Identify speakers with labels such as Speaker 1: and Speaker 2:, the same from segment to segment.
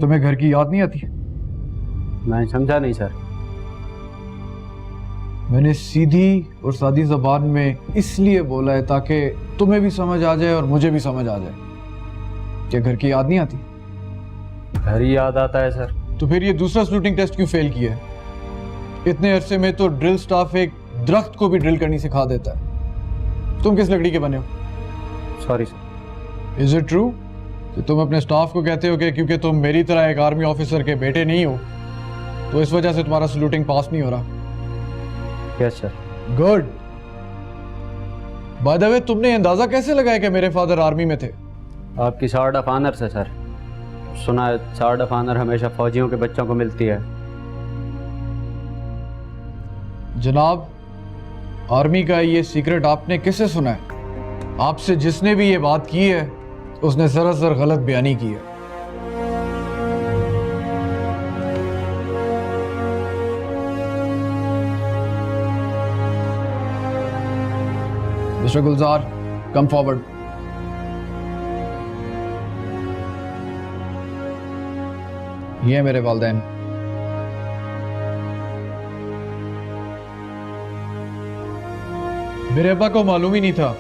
Speaker 1: तुम्हें घर की याद नहीं आती?
Speaker 2: मैं समझा नहीं सर।
Speaker 1: मैंने सीधी और सादी जबान में इसलिए बोला है ताकि तुम्हें भी समझ आ जाए और मुझे भी समझ आ जाए कि घर की याद नहीं आती।
Speaker 2: घर ही याद आता है सर।
Speaker 1: तो फिर ये दूसरा स्लूटिंग टेस्ट क्यों फेल किया है? इतने अरसे में तो ड्रिल स्टाफ एक दरख्त को भी ड्रिल करनी सिखा देता है। तुम किस लकड़ी के बने हो?
Speaker 2: Sorry sir.
Speaker 1: Is it true कि तुम अपने स्टाफ को कहते हो कि क्योंकि तुम मेरी तरह एक आर्मी ऑफिसर के बेटे नहीं हो तो इस वजह से तुम्हारा सलूटिंग पास नहीं हो रहा?
Speaker 2: Yes sir.
Speaker 1: Good. By the way, तुमने अंदाजा कैसे लगाया कि मेरे फादर आर्मी में थे?
Speaker 2: आपकी सार्ड ऑफ ऑनर से सर। सुना है सार्ड ऑफ ऑनर हमेशा फौजियों के बच्चों को मिलती है।
Speaker 1: जनाब, आर्मी का ये सीक्रेट आपने किससे सुना है? आपसे जिसने भी ये बात की है उसने सरासर गलत बयानी की है। मिस्टर गुलजार, कम फॉरवर्ड। ये है मेरे वालिदैन। मेरे अब्बा को मालूम ही नहीं था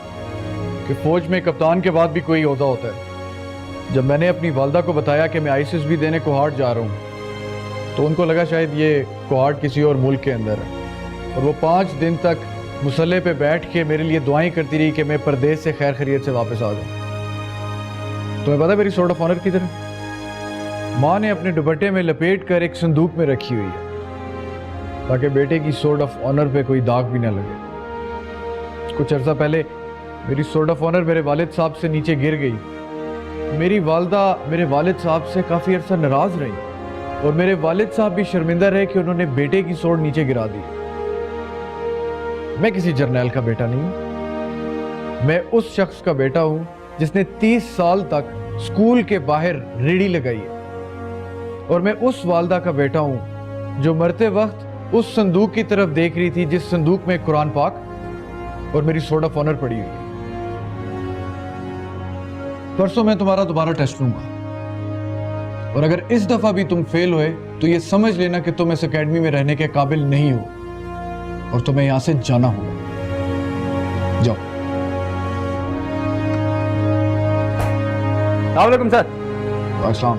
Speaker 1: कि फौज में कप्तान के बाद भी कोई ओहदा होता है। जब मैंने अपनी वालदा को बताया कि मैं आईसीएस भी देने कोहार्ट जा रहा हूँ तो उनको लगा शायद ये कोहार्ट किसी और मुल्क के अंदर है और वो 5 दिन तक मुसल्ले पे बैठ के मेरे लिए दुआएं करती रही कि मैं परदेश से खैर खैरियत से वापस आ जाऊँ। तुम्हें पता है मेरी सोर्ड ऑफ ऑनर किधर है? माँ ने अपने दुपट्टे में लपेट कर एक संदूक में रखी हुई है ताकि बेटे की सोर्ड ऑफ ऑनर पे कोई दाग भी ना लगे। कुछ अर्सा पहले मेरी सोर्ड ऑफ ऑनर मेरे वालिद साहब से नीचे गिर गई। मेरी वालदा मेरे वालिद साहब से काफ़ी अर्सा नाराज़ रही और मेरे वालिद साहब भी शर्मिंदा रहे कि उन्होंने बेटे की सोर्ड नीचे गिरा दी। मैं किसी जर्नैल का बेटा नहीं हूं। मैं उस शख्स का बेटा हूं जिसने 30 साल तक स्कूल के बाहर रेड़ी लगाई है और मैं उस वालदा का बेटा हूं जो मरते वक्त उस संदूक की तरफ देख रही थी जिस संदूक में कुरान पाक और मेरी सोर्ड ऑफ ऑनर पड़ी हुई है। परसों मैं तुम्हारा दोबारा टेस्ट लूंगा और अगर इस दफा भी तुम फेल हुए तो ये समझ लेना कि तुम इस एकेडमी में रहने के काबिल नहीं हो और तुम्हें यहां से जाना होगा। जाओ।
Speaker 2: अस्सलाम वालेकुम सर।
Speaker 1: अस्सलाम।